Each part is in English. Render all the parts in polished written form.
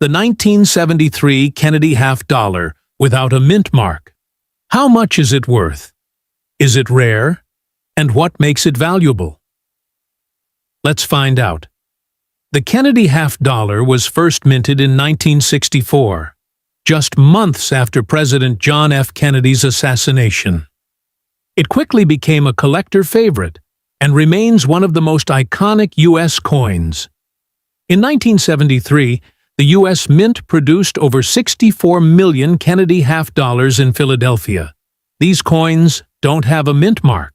The 1973 Kennedy half-dollar without a mint mark. How much is it worth? Is it rare? And what makes it valuable? Let's find out. The Kennedy half-dollar was first minted in 1964, just months after President John F. Kennedy's assassination. It quickly became a collector favorite and remains one of the most iconic U.S. coins. In 1973, the U.S. Mint produced over 64 million Kennedy half-dollars in Philadelphia. These coins don't have a mint mark.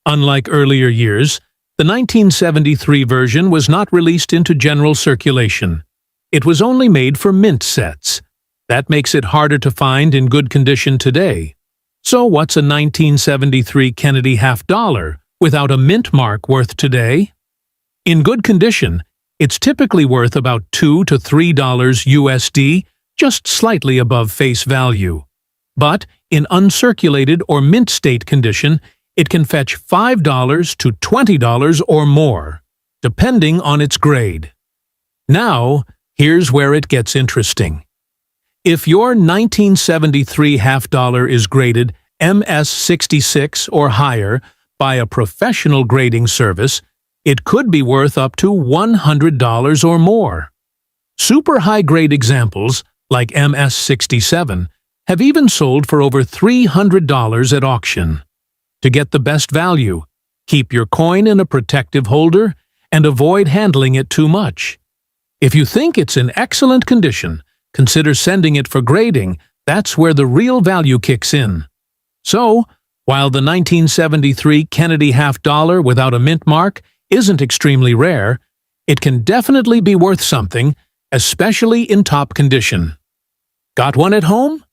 Unlike earlier years, the 1973 version was not released into general circulation. It was only made for mint sets. That makes it harder to find in good condition today. So what's a 1973 Kennedy half-dollar without a mint mark worth today? In good condition, it's typically worth about $2 to $3 USD, just slightly above face value. But in uncirculated or mint state condition, it can fetch $5 to $20 or more, depending on its grade. Now, here's where it gets interesting. If your 1973 half-dollar is graded MS-66 or higher by a professional grading service, it could be worth up to $100 or more. Super high-grade examples, like MS-67, have even sold for over $300 at auction. To get the best value, keep your coin in a protective holder and avoid handling it too much. If you think it's in excellent condition, consider sending it for grading. That's where the real value kicks in. So, while the 1973 Kennedy half-dollar without a mint mark isn't extremely rare, it can definitely be worth something, especially in top condition. Got one at home?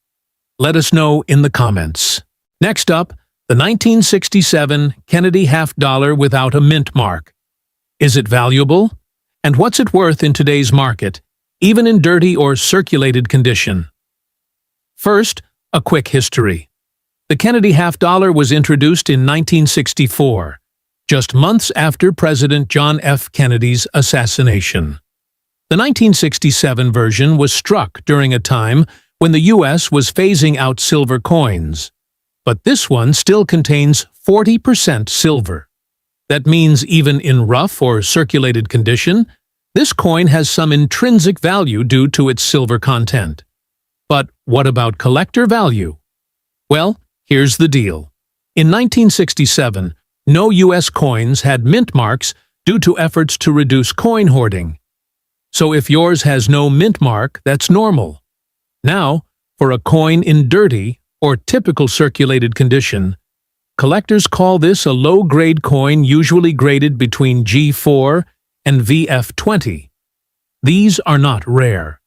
Let us know in the comments. Next up, the 1967 Kennedy half-dollar without a mint mark. Is it valuable? And what's it worth in today's market, even in dirty or circulated condition? First, a quick history. The Kennedy half-dollar was introduced in 1964, just months after President John F. Kennedy's assassination. The 1967 version was struck during a time when the U.S. was phasing out silver coins. But this one still contains 40% silver. That means even in rough or circulated condition, this coin has some intrinsic value due to its silver content. But what about collector value? Well, here's the deal. In 1967, no U.S. coins had mint marks due to efforts to reduce coin hoarding. So if yours has no mint mark, that's normal. Now, for a coin in dirty or typical circulated condition, collectors call this a low-grade coin usually graded between G4 and VF20. These are not rare.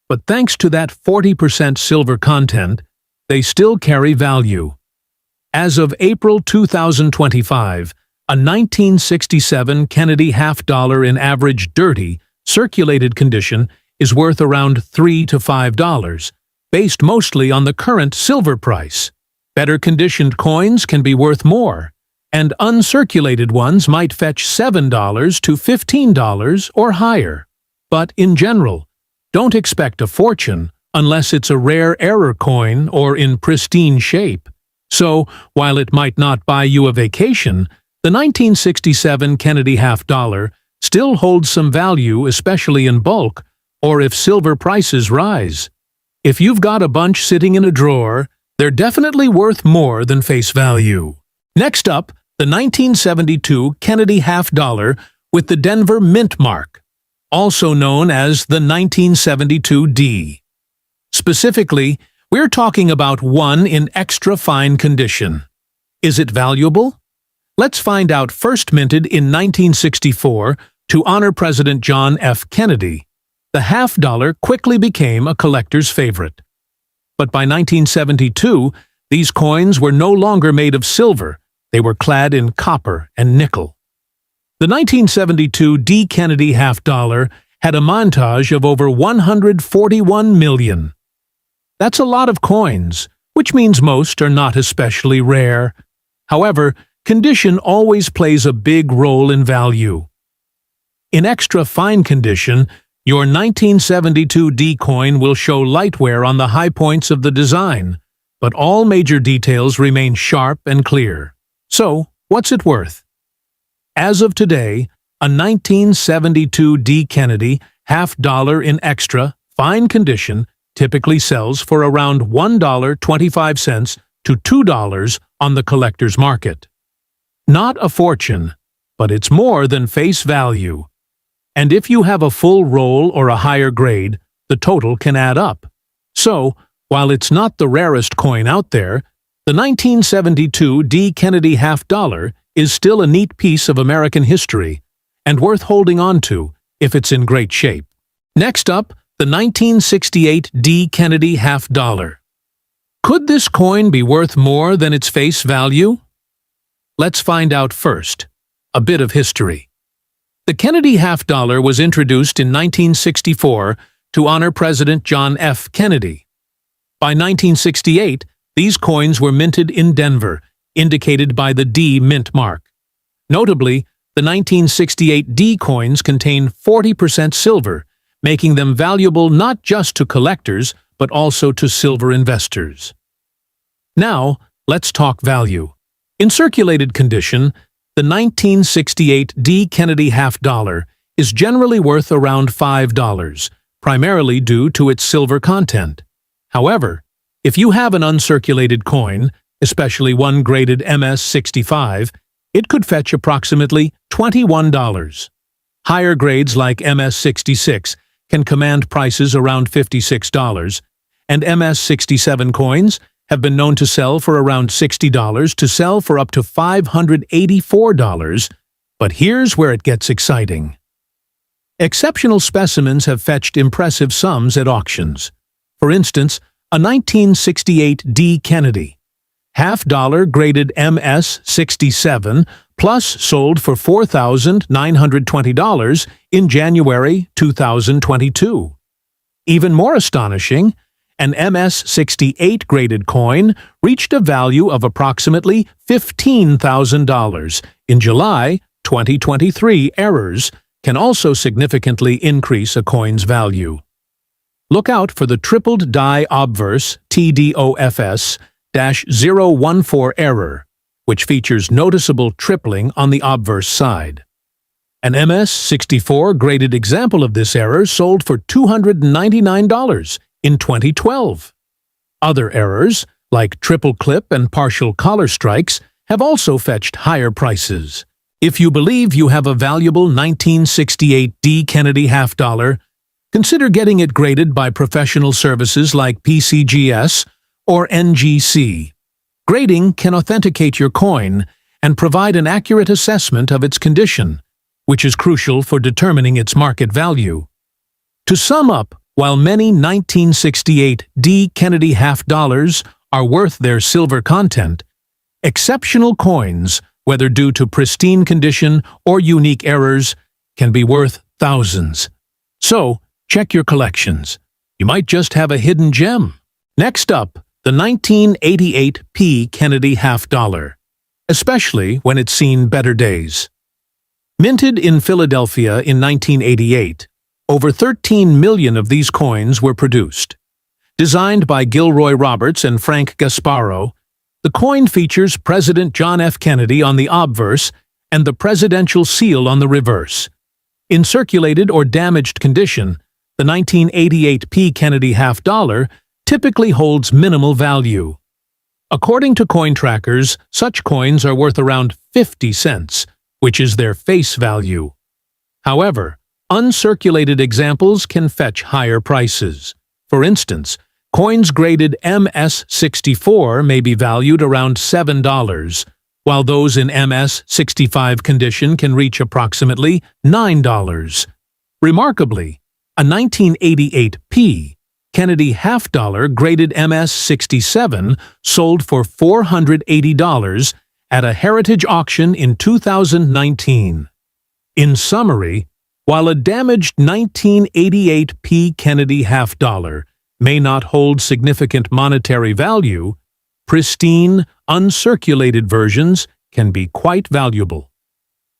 But thanks to that 40% silver content, they still carry value. As of April 2025, a 1967 Kennedy half-dollar in average dirty, circulated condition is worth around $3 to $5, based mostly on the current silver price. Better-conditioned coins can be worth more, and uncirculated ones might fetch $7 to $15 or higher. But in general, don't expect a fortune unless it's a rare error coin or in pristine shape. So, while it might not buy you a vacation, the 1967 Kennedy half-dollar still holds some value, especially in bulk, or if silver prices rise. If you've got a bunch sitting in a drawer, they're definitely worth more than face value. Next up, the 1972 Kennedy half-dollar with the Denver Mint mark, also known as the 1972D. Specifically, we're talking about one in extra fine condition. Is it valuable? Let's find out. First minted in 1964 to honor President John F. Kennedy, the half-dollar quickly became a collector's favorite. But by 1972, these coins were no longer made of silver. They were clad in copper and nickel. The 1972 D. Kennedy half-dollar had a montage of over 141 million. That's a lot of coins, which means most are not especially rare. However, condition always plays a big role in value. In extra fine condition, Your 1972 D coin will show light wear on the high points of the design, but all major details remain sharp and clear. So, what's it worth? As of today, a 1972 D Kennedy $half in extra, fine condition typically sells for around $1.25 to $2 on the collector's market. Not a fortune, but it's more than face value. And if you have a full roll or a higher grade, the total can add up. So, while it's not the rarest coin out there, the 1972 D Kennedy $half is still a neat piece of American history and worth holding on to if it's in great shape. Next up, the 1968 D Kennedy $half. Could this coin be worth more than its face value? Let's find out first. A bit of history. The Kennedy $half was introduced in 1964 to honor President John F. Kennedy. By 1968, these coins were minted in Denver, indicated by the D mint mark. Notably, the 1968 D coins contain 40% silver, making them valuable not just to collectors, but also to silver investors. Now, let's talk value. In circulated condition, the 1968 D Kennedy $half is generally worth around $5, primarily due to its silver content. However, if you have an uncirculated coin, especially one graded MS-65, it could fetch approximately $21. Higher grades like MS-66 can command prices around $56, and MS-67 coins have been known to sell for around $60 to sell for up to $584, but here's where it gets exciting. Exceptional specimens have fetched impressive sums at auctions. For instance, a 1968 D Kennedy $half graded MS-67 plus sold for $4,920 in January 2022. Even more astonishing, an MS-68 graded coin reached a value of approximately $15,000 in July 2023. Errors can also significantly increase a coin's value. Look out for the tripled die obverse TDOFS-014 error, which features noticeable tripling on the obverse side. An MS-64 graded example of this error sold for $299 in 2012. Other errors, like triple clip and partial collar strikes, have also fetched higher prices. If you believe you have a valuable 1968 D Kennedy $half, consider getting it graded by professional services like PCGS or NGC. Grading can authenticate your coin and provide an accurate assessment of its condition, which is crucial for determining its market value. To sum up, while many 1968 D Kennedy $half are worth their silver content, exceptional coins, whether due to pristine condition or unique errors, can be worth thousands. So, check your collections. You might just have a hidden gem. Next up, the 1988 P Kennedy $half, especially when it's seen better days. Minted in Philadelphia in 1988, over 13 million of these coins were produced. Designed by Gilroy Roberts and Frank Gasparo, the coin features President John F. Kennedy on the obverse and the presidential seal on the reverse. In circulated or damaged condition, the 1988 P Kennedy $half typically holds minimal value. According to coin trackers, such coins are worth around 50 cents, which is their face value. However, uncirculated examples can fetch higher prices. For instance, coins graded MS-64 may be valued around $7, while those in MS-65 condition can reach approximately $9. Remarkably, a 1988 P Kennedy $half graded MS-67 sold for $480 at a heritage auction in 2019. In summary, while a damaged 1988 P Kennedy $half may not hold significant monetary value, pristine, uncirculated versions can be quite valuable.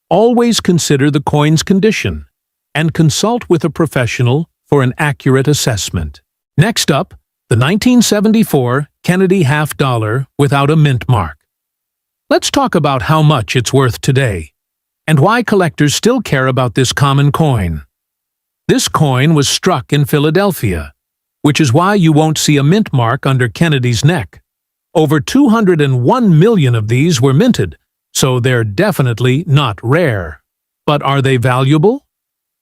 Always consider the coin's condition. and consult with a professional for an accurate assessment. Next up, the 1974 Kennedy half dollar without a mint mark. Let's talk about how much it's worth today, and why collectors still care about this common coin. This coin was struck in Philadelphia, which is why you won't see a mint mark under Kennedy's neck. Over 201 million of these were minted, so they're definitely not rare. But are they valuable?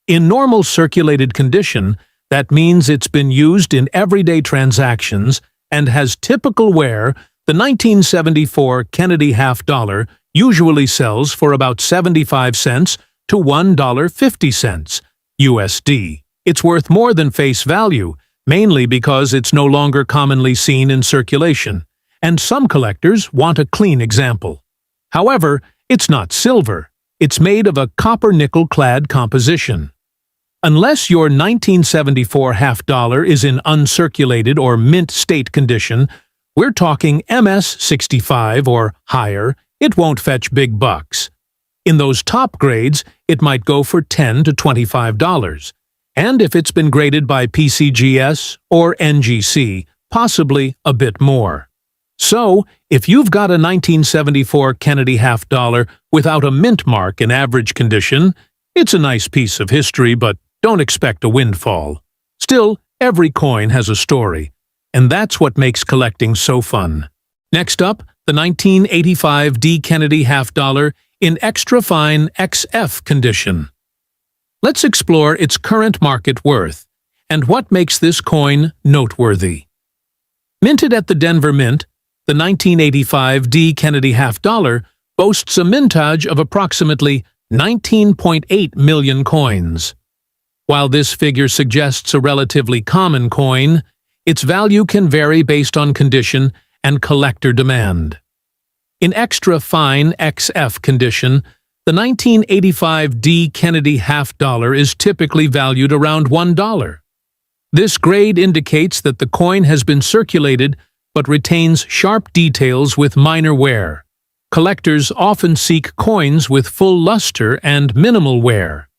In normal circulated condition, that means it's been used in everyday transactions and has typical wear. The 1974 Kennedy half dollar usually sells for about 75 cents to $1.50 USD. It's worth more than face value, mainly because it's no longer commonly seen in circulation, and some collectors want a clean example. However, it's not silver. It's made of a copper-nickel-clad composition. Unless your 1974 half dollar is in uncirculated or mint state condition, we're talking MS-65 or higher, it won't fetch big bucks. In those top grades, it might go for $10 to $25. And if it's been graded by PCGS or NGC, possibly a bit more. So, if you've got a 1974 Kennedy half dollar without a mint mark in average condition, it's a nice piece of history, but don't expect a windfall. Still, every coin has a story, and that's what makes collecting so fun. Next up, the 1985 D Kennedy half dollar in extra fine XF condition. Let's explore its current market worth and what makes this coin noteworthy. Minted at the Denver Mint, the 1985 D Kennedy half dollar boasts a mintage of approximately 19.8 million coins. While this figure suggests a relatively common coin, its value can vary based on condition and collector demand. In extra fine XF condition, the 1985 D Kennedy half dollar is typically valued around $1. This grade indicates that the coin has been circulated but retains sharp details with minor wear. Collectors often seek coins with full luster and minimal wear.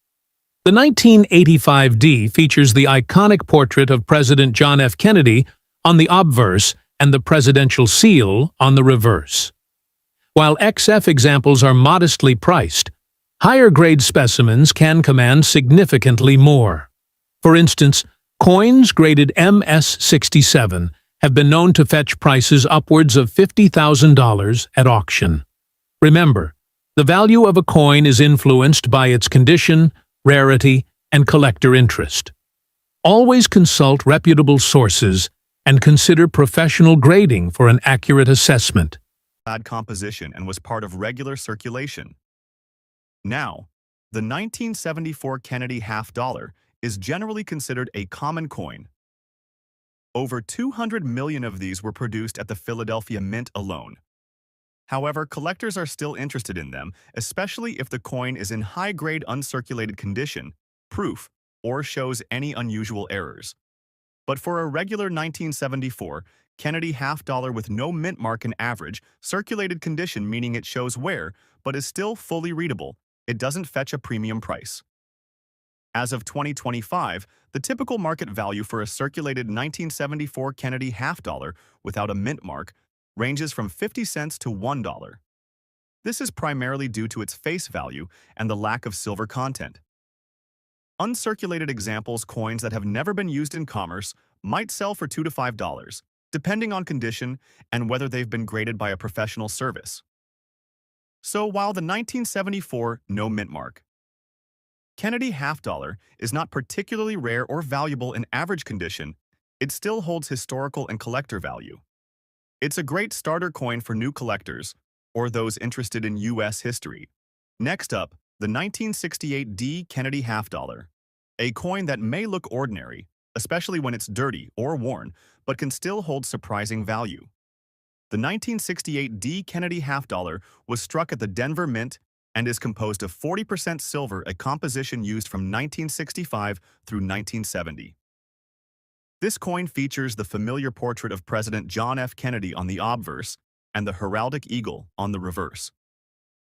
The 1985 D features the iconic portrait of President John F. Kennedy on the obverse and the presidential seal on the reverse. While XF examples are modestly priced, higher-grade specimens can command significantly more. For instance, coins graded MS-67 have been known to fetch prices upwards of $50,000 at auction. Remember, the value of a coin is influenced by its condition, rarity, and collector interest. Always consult reputable sources and consider professional grading for an accurate assessment. Composition and was part of regular circulation. Now, the 1974 Kennedy half dollar is generally considered a common coin. Over 200 million of these were produced at the Philadelphia Mint alone. However, collectors are still interested in them, especially if the coin is in high-grade uncirculated condition, proof, or shows any unusual errors. But for a regular 1974 Kennedy half dollar with no mint mark in average, circulated condition meaning it shows wear, but is still fully readable, it doesn't fetch a premium price. As of 2025, the typical market value for a circulated 1974 Kennedy half dollar without a mint mark ranges from 50 cents to $1. This is primarily due to its face value and the lack of silver content. Uncirculated examples coins that have never been used in commerce might sell for $2 to $5, depending on condition and whether they've been graded by a professional service. So while the 1974 no mint mark Kennedy half dollar is not particularly rare or valuable in average condition, it still holds historical and collector value. It's a great starter coin for new collectors or those interested in U.S. history. Next up, the 1968 D Kennedy half dollar, a coin that may look ordinary, especially when it's dirty or worn, but can still hold surprising value. The 1968 D Kennedy half dollar was struck at the Denver Mint and is composed of 40% silver, a composition used from 1965 through 1970. This coin features the familiar portrait of President John F. Kennedy on the obverse and the heraldic eagle on the reverse.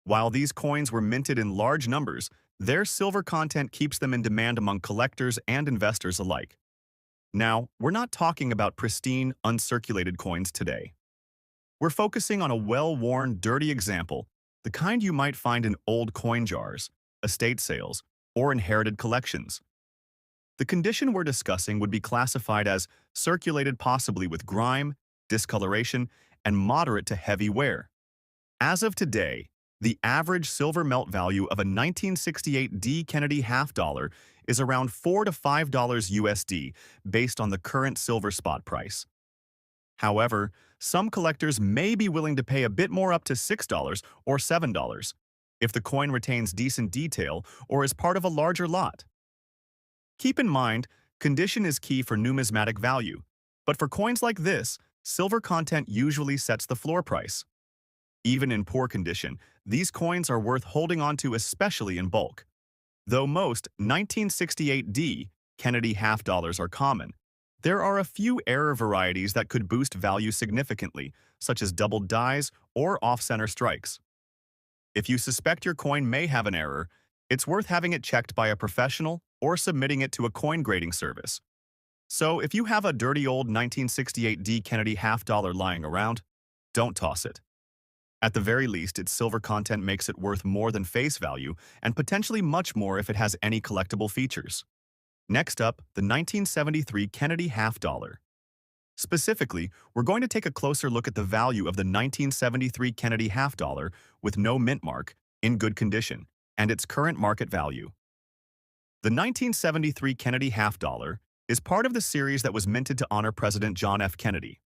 While these coins were minted in large numbers, Their silver content keeps them in demand among collectors and investors alike. Now, we're not talking about pristine, uncirculated coins today. We're focusing on a well-worn, dirty example, the kind you might find in old coin jars, estate sales, or inherited collections. The condition we're discussing would be classified as circulated possibly with grime, discoloration, and moderate to heavy wear. As of today, the average silver melt value of a 1968 D Kennedy half dollar is around $4 to $5 USD based on the current silver spot price. However, some collectors may be willing to pay a bit more, up to $6 or $7, if the coin retains decent detail or is part of a larger lot. Keep in mind, condition is key for numismatic value, but for coins like this, silver content usually sets the floor price. Even in poor condition, these coins are worth holding onto, especially in bulk. Though most 1968 D Kennedy half dollars are common, there are a few error varieties that could boost value significantly, such as doubled dies or off-center strikes. If you suspect your coin may have an error, it's worth having it checked by a professional or submitting it to a coin grading service. So if you have a dirty old 1968 D Kennedy half dollar lying around, don't toss it. At the very least, its silver content makes it worth more than face value, and potentially much more if it has any collectible features. Next up, the 1973 Kennedy half dollar. Specifically, we're going to take a closer look at the value of the 1973 Kennedy half dollar with no mint mark, in good condition, and its current market value. The 1973 Kennedy half dollar is part of the series that was minted to honor President John F. Kennedy.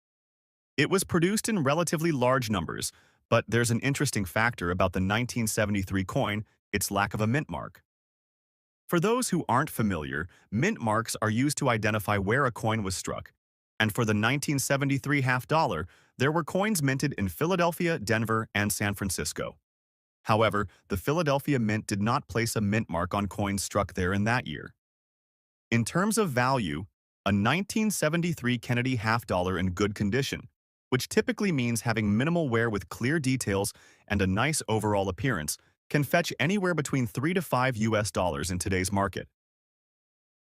It was produced in relatively large numbers, but there's an interesting factor about the 1973 coin: its lack of a mint mark. For those who aren't familiar, mint marks are used to identify where a coin was struck, and for the 1973 half dollar, there were coins minted in Philadelphia, Denver, and San Francisco. However, the Philadelphia Mint did not place a mint mark on coins struck there in that year. In terms of value, a 1973 Kennedy half dollar in good condition, which typically means having minimal wear with clear details and a nice overall appearance, can fetch anywhere between $3 to $5 in today's market.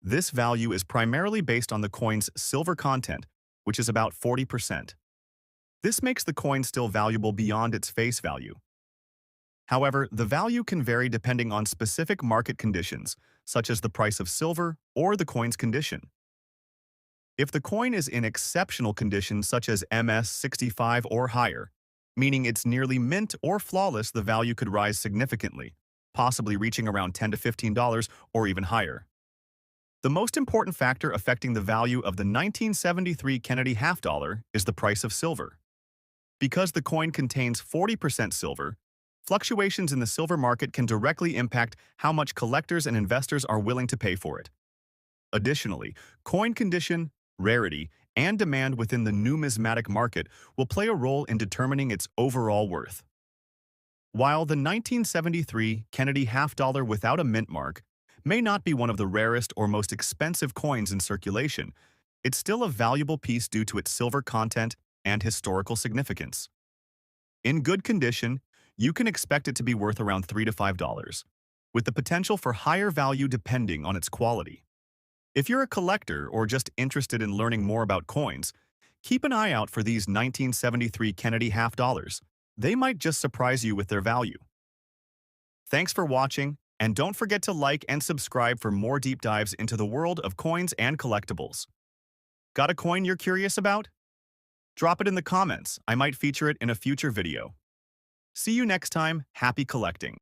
This value is primarily based on the coin's silver content, which is about 40%. This makes the coin still valuable beyond its face value. However, the value can vary depending on specific market conditions, such as the price of silver or the coin's condition. If the coin is in exceptional condition, such as MS65 or higher, meaning it's nearly mint or flawless, the value could rise significantly, possibly reaching around $10 to $15 or even higher. The most important factor affecting the value of the 1973 Kennedy half dollar is the price of silver. Because the coin contains 40% silver, fluctuations in the silver market can directly impact how much collectors and investors are willing to pay for it. Additionally, coin condition, rarity, and demand within the numismatic market will play a role in determining its overall worth. While the 1973 Kennedy half dollar without a mint mark may not be one of the rarest or most expensive coins in circulation, it's still a valuable piece due to its silver content and historical significance. In good condition, you can expect it to be worth around $3 to $5, with the potential for higher value depending on its quality. If you're a collector or just interested in learning more about coins, keep an eye out for these 1973 Kennedy half dollars. They might just surprise you with their value. Thanks for watching, and don't forget to like and subscribe for more deep dives into the world of coins and collectibles. Got a coin you're curious about? Drop it in the comments. I might feature it in a future video. See you next time. Happy collecting!